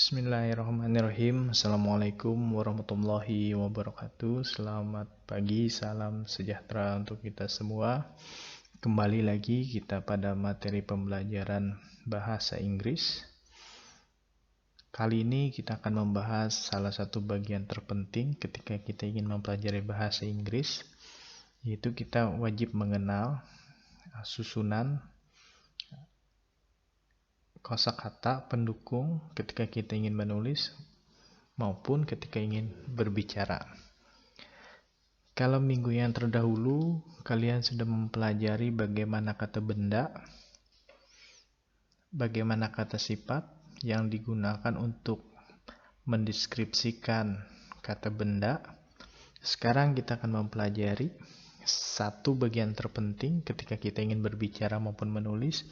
Bismillahirrahmanirrahim. Assalamualaikum warahmatullahi wabarakatuh. Selamat pagi, salam sejahtera untuk kita semua. Kembali lagi kita pada materi pembelajaran bahasa Inggris. Kali ini kita akan membahas salah satu bagian terpenting ketika kita ingin mempelajari bahasa Inggris, yaitu kita wajib mengenal susunan kosakata pendukung ketika kita ingin menulis maupun ketika ingin berbicara. Kalau minggu yang terdahulu kalian sudah mempelajari bagaimana kata benda, bagaimana kata sifat yang digunakan untuk mendeskripsikan kata benda. Sekarang kita akan mempelajari satu bagian terpenting ketika kita ingin berbicara maupun menulis,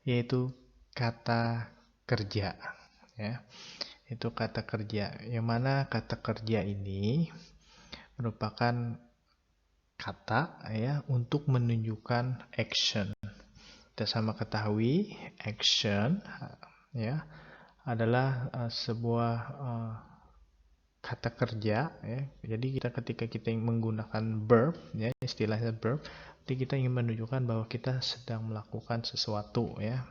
yaitu kata kerja, ya. Itu kata kerja, yang mana kata kerja ini merupakan kata ya untuk menunjukkan action. Kita sama ketahui action ya adalah sebuah kata kerja ya. Jadi ketika kita menggunakan verb ya, istilahnya verb, jadi kita ingin menunjukkan bahwa kita sedang melakukan sesuatu ya,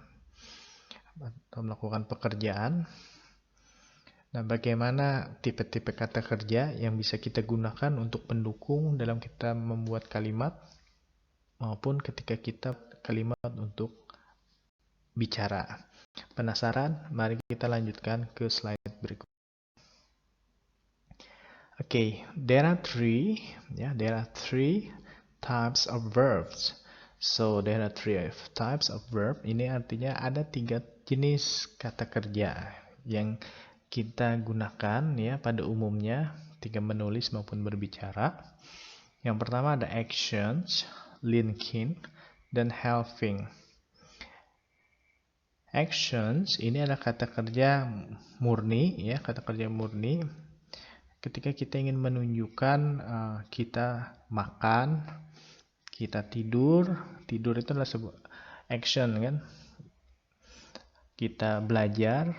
atau melakukan pekerjaan. Nah, bagaimana tipe-tipe kata kerja yang bisa kita gunakan untuk pendukung dalam kita membuat kalimat maupun ketika kita kalimat untuk bicara. Penasaran? Mari kita lanjutkan ke slide berikut. There are three types of verbs. So there are three types of verb. Ini artinya ada 3 jenis kata kerja yang kita gunakan ya pada umumnya ketika menulis maupun berbicara. Yang pertama ada actions, linking, dan helping. Actions ini adalah kata kerja murni ya, kata kerja murni. Ketika kita ingin menunjukkan kita makan, kita tidur itu adalah sebuah action kan. Kita belajar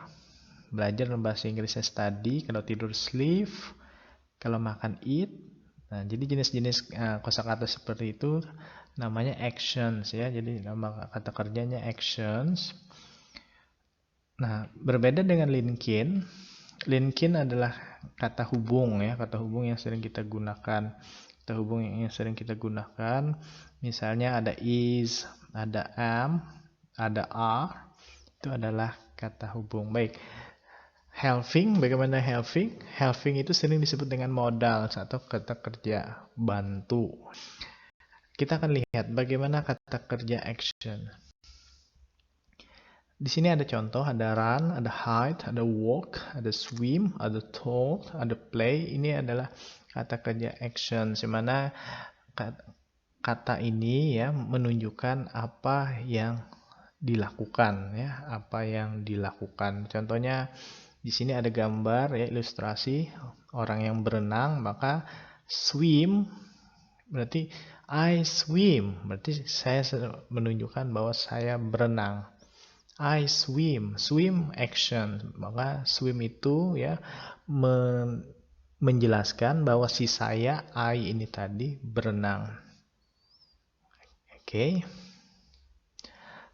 dalam bahasa Inggrisnya study, kalau tidur sleep, kalau makan eat. Nah, jadi jenis-jenis kosakata seperti itu namanya actions ya. Jadi nama kata kerjanya actions. Nah, berbeda dengan linking. Linking adalah kata hubung ya, kata hubung yang sering kita gunakan. Kata hubung yang sering kita gunakan, misalnya ada is, ada am, ada are, itu adalah kata hubung. Baik. Helping, bagaimana helping? Helping itu sering disebut dengan modal atau kata kerja bantu. Kita akan lihat bagaimana kata kerja action. Di sini ada contoh, ada run, ada hide, ada walk, ada swim, ada talk, ada play. Ini adalah kata kerja action, di mana kata ini ya menunjukkan apa yang dilakukan ya, apa yang dilakukan. Contohnya di sini ada gambar ya, ilustrasi orang yang berenang, maka swim berarti I swim, berarti saya menunjukkan bahwa saya berenang. I swim, swim action, maka swim itu ya menjelaskan bahwa si saya I ini tadi berenang. Oke.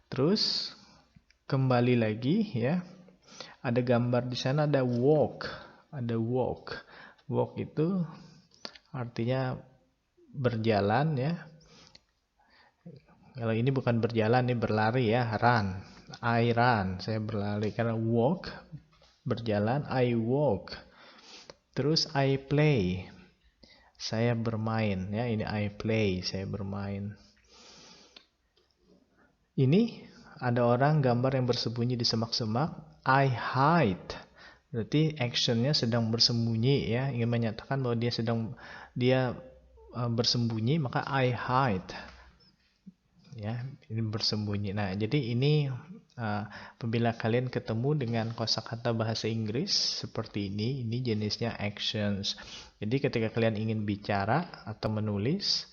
Terus kembali lagi ya. Ada gambar di sana, ada walk, ada walk. Walk itu artinya berjalan ya. Kalau ini bukan berjalan, ini berlari ya, run. I run, saya berlari. Karena walk, berjalan, I walk. Terus I play, saya bermain ya. Ini I play, saya bermain. Ini ada orang gambar yang bersembunyi di semak-semak. I hide, berarti actionnya sedang bersembunyi ya, ingin menyatakan bahwa dia bersembunyi, maka I hide ya, ini bersembunyi. Nah, jadi ini apabila kalian ketemu dengan kosakata bahasa Inggris seperti ini jenisnya actions. Jadi ketika kalian ingin bicara atau menulis,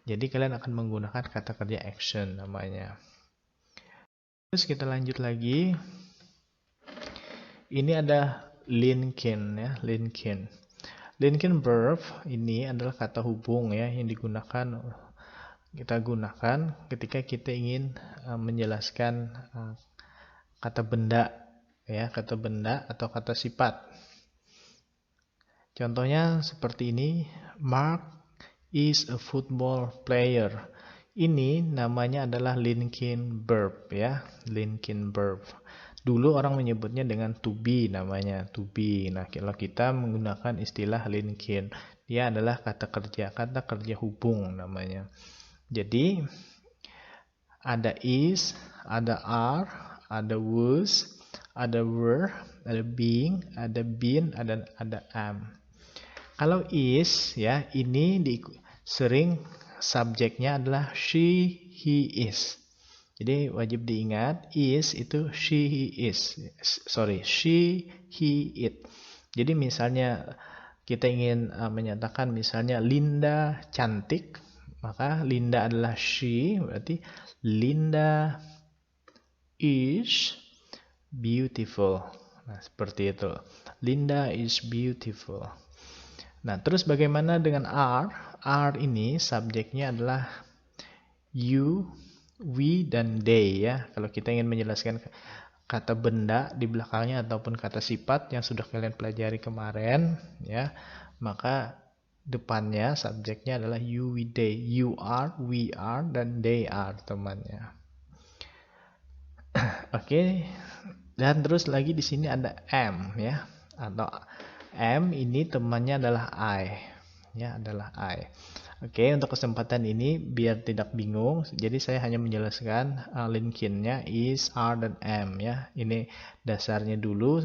jadi kalian akan menggunakan kata kerja action namanya. Terus kita lanjut lagi. Ini ada linkin ya, linkin. Linkin verb ini adalah kata hubung ya yang kita gunakan ketika kita ingin menjelaskan kata benda ya, kata benda atau kata sifat. Contohnya seperti ini, Mark is a football player. Ini namanya adalah linking verb ya, linking verb. Dulu orang menyebutnya dengan to be namanya, to be. Nah, kalau kita menggunakan istilah linking, dia adalah kata kerja hubung namanya. Jadi ada is, ada are, ada was, ada were, ada being, ada been, ada am. Kalau is ya, ini sering subjeknya adalah she, he, is. Jadi wajib diingat, is itu she, he, is. Sorry, she, he, it. Jadi misalnya kita ingin menyatakan misalnya Linda cantik, maka Linda adalah she, berarti Linda is beautiful. Nah, seperti itu. Linda is beautiful. Nah, terus bagaimana dengan are? Are ini subjeknya adalah you, we, dan they ya. Kalau kita ingin menjelaskan kata benda di belakangnya ataupun kata sifat yang sudah kalian pelajari kemarin ya, maka depannya subjeknya adalah you, we, they. You are, we are, dan they are temannya. Oke. Dan terus lagi di sini ada am ya. Atau am ini temannya adalah I. Ya, adalah I. Oke, untuk kesempatan ini biar tidak bingung, jadi saya hanya menjelaskan linkinnya is, are, dan am ya. Ini dasarnya dulu.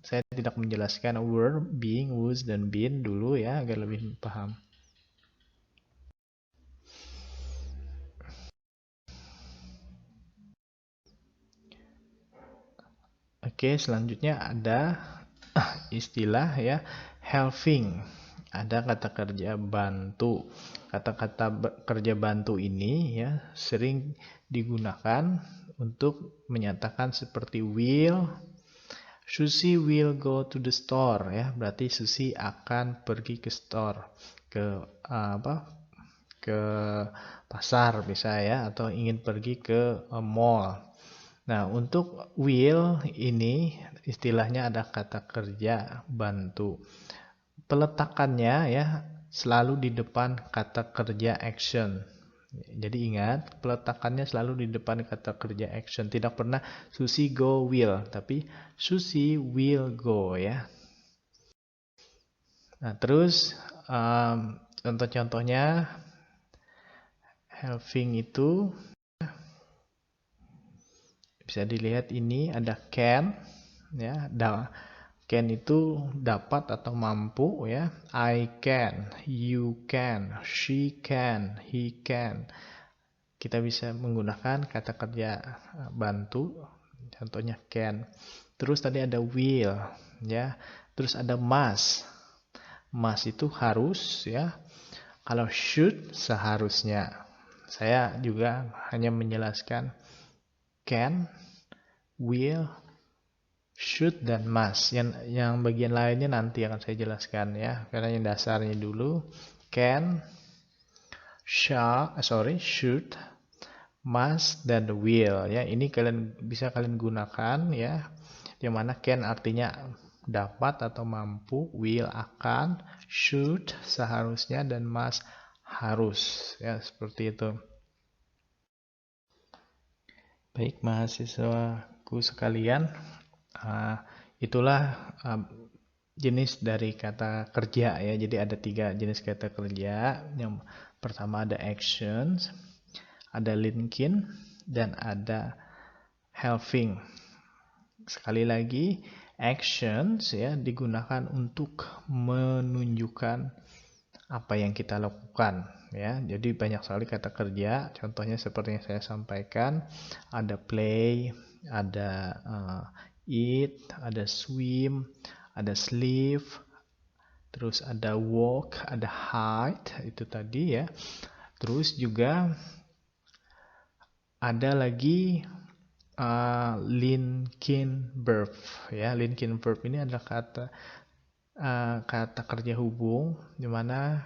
Saya tidak menjelaskan were, being, was, dan been dulu ya, agar lebih paham. Oke, selanjutnya ada istilah ya, helping. Ada kata kerja bantu. Kata-kata kerja bantu ini ya sering digunakan untuk menyatakan seperti will. Susi will go to the store ya. Berarti Susi akan pergi ke store, ke ke pasar bisa ya, atau ingin pergi ke mall. Nah, untuk will ini istilahnya ada kata kerja bantu. Peletakannya ya selalu di depan kata kerja action. Jadi ingat, peletakannya selalu di depan kata kerja action. Tidak pernah Susi go will, tapi Susi will go ya. Nah, terus contoh-contohnya helping itu bisa dilihat ini ada can ya, can itu dapat atau mampu ya. I can, you can, she can, he can. Kita bisa menggunakan kata kerja bantu, contohnya can. Terus tadi ada will ya. Terus ada must. Must itu harus ya. Kalau should seharusnya. Saya juga hanya menjelaskan can, will, should, dan must. Yang bagian lainnya nanti akan saya jelaskan ya. Karena yang dasarnya dulu can, should, must, dan will ya. Ini bisa kalian gunakan ya. Yang mana can artinya dapat atau mampu, will akan, should seharusnya, dan must harus ya, seperti itu. Baik mahasiswaku sekalian, itulah jenis dari kata kerja ya. Jadi ada 3 jenis kata kerja. Yang pertama ada actions, ada linking, dan ada helping. Sekali lagi, actions ya digunakan untuk menunjukkan apa yang kita lakukan ya. Jadi banyak sekali kata kerja. Contohnya seperti yang saya sampaikan, ada play, ada eat, ada swim, ada sleep, terus ada walk, ada hide, itu tadi ya. Terus juga ada lagi linking verb ya. Linking verb ini adalah kata kerja hubung, dimana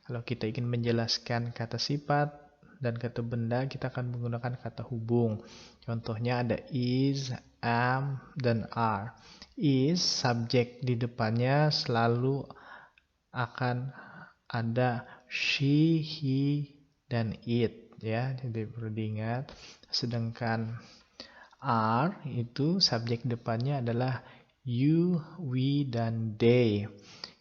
kalau kita ingin menjelaskan kata sifat dan kata benda, kita akan menggunakan kata hubung. Contohnya ada is, am, dan are. Is, subjek di depannya selalu akan ada she, he, dan it ya. Jadi perlu diingat. Sedangkan are itu subjek depannya adalah you, we, dan they.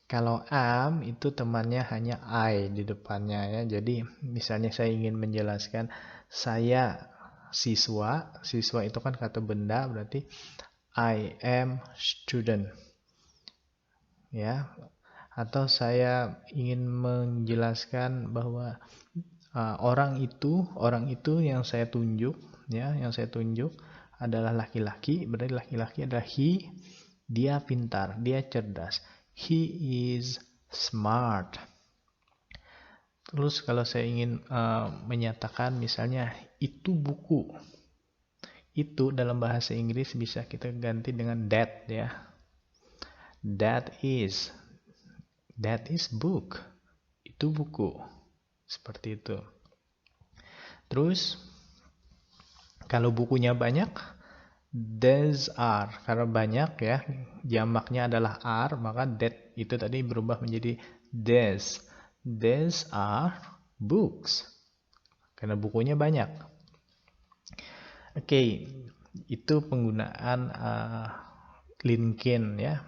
Kalau am itu temannya hanya I di depannya ya. Jadi misalnya saya ingin menjelaskan saya siswa. Siswa itu kan kata benda, berarti I am student. Ya. Atau saya ingin menjelaskan bahwa orang itu yang saya tunjuk ya, yang saya tunjuk adalah laki-laki, berarti laki-laki adalah he, dia pintar, dia cerdas. He is smart. Terus kalau saya ingin menyatakan misalnya itu buku. Itu dalam bahasa Inggris bisa kita ganti dengan that ya. That is book. Itu buku. Seperti itu. Terus kalau bukunya banyak, these are. Karena banyak ya, jamaknya adalah are, maka that itu tadi berubah menjadi these. These are books. Karena bukunya banyak. Oke, itu penggunaan linking ya.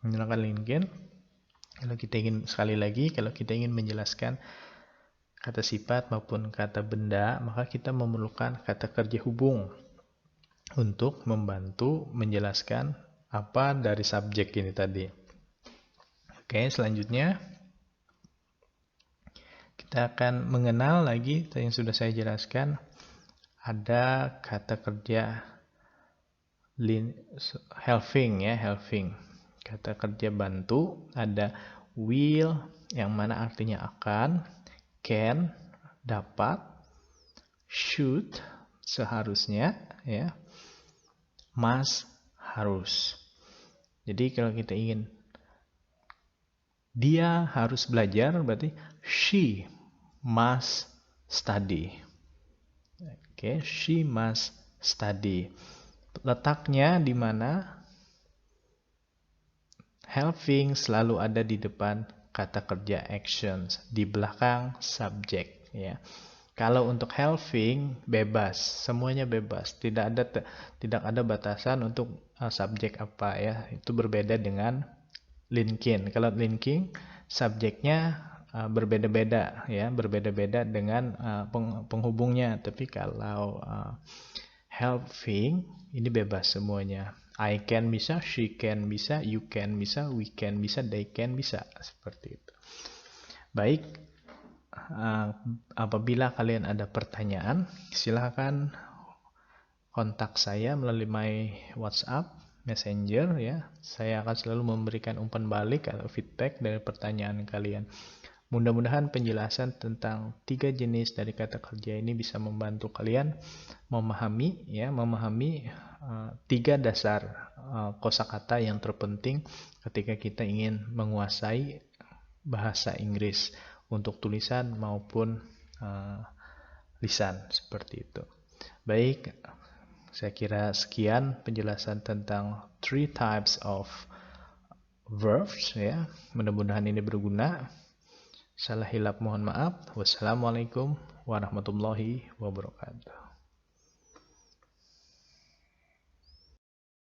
Menggunakan linking. Kalau kita ingin menjelaskan kata sifat maupun kata benda, maka kita memerlukan kata kerja hubung untuk membantu menjelaskan apa dari subjek ini tadi. Oke, selanjutnya kita akan mengenal lagi yang sudah saya jelaskan. Ada kata kerja helping ya, helping. Kata kerja bantu, ada will yang mana artinya akan, can dapat, should seharusnya ya, must harus. Jadi kalau kita ingin dia harus belajar, berarti she must study. Oke, she must study. Letaknya di mana? Helping selalu ada di depan kata kerja actions, di belakang subjek ya. Kalau untuk helping bebas, semuanya bebas, tidak ada batasan untuk subjek apa ya. Itu berbeda dengan linking. Kalau linking subjeknya berbeda-beda ya, berbeda-beda dengan penghubungnya. Tapi kalau helping ini bebas semuanya. I can bisa, she can bisa, you can bisa, we can bisa, they can bisa. Seperti itu. Baik, apabila kalian ada pertanyaan, silakan kontak saya melalui my WhatsApp, Messenger ya. Saya akan selalu memberikan umpan balik atau feedback dari pertanyaan kalian. Mudah-mudahan penjelasan tentang 3 jenis dari kata kerja ini bisa membantu kalian memahami 3 dasar kosakata yang terpenting ketika kita ingin menguasai bahasa Inggris untuk tulisan maupun lisan seperti itu. Baik, saya kira sekian penjelasan tentang 3 types of verbs ya. Mudah-mudahan ini berguna. Salah hilap mohon maaf. Wassalamualaikum warahmatullahi wabarakatuh.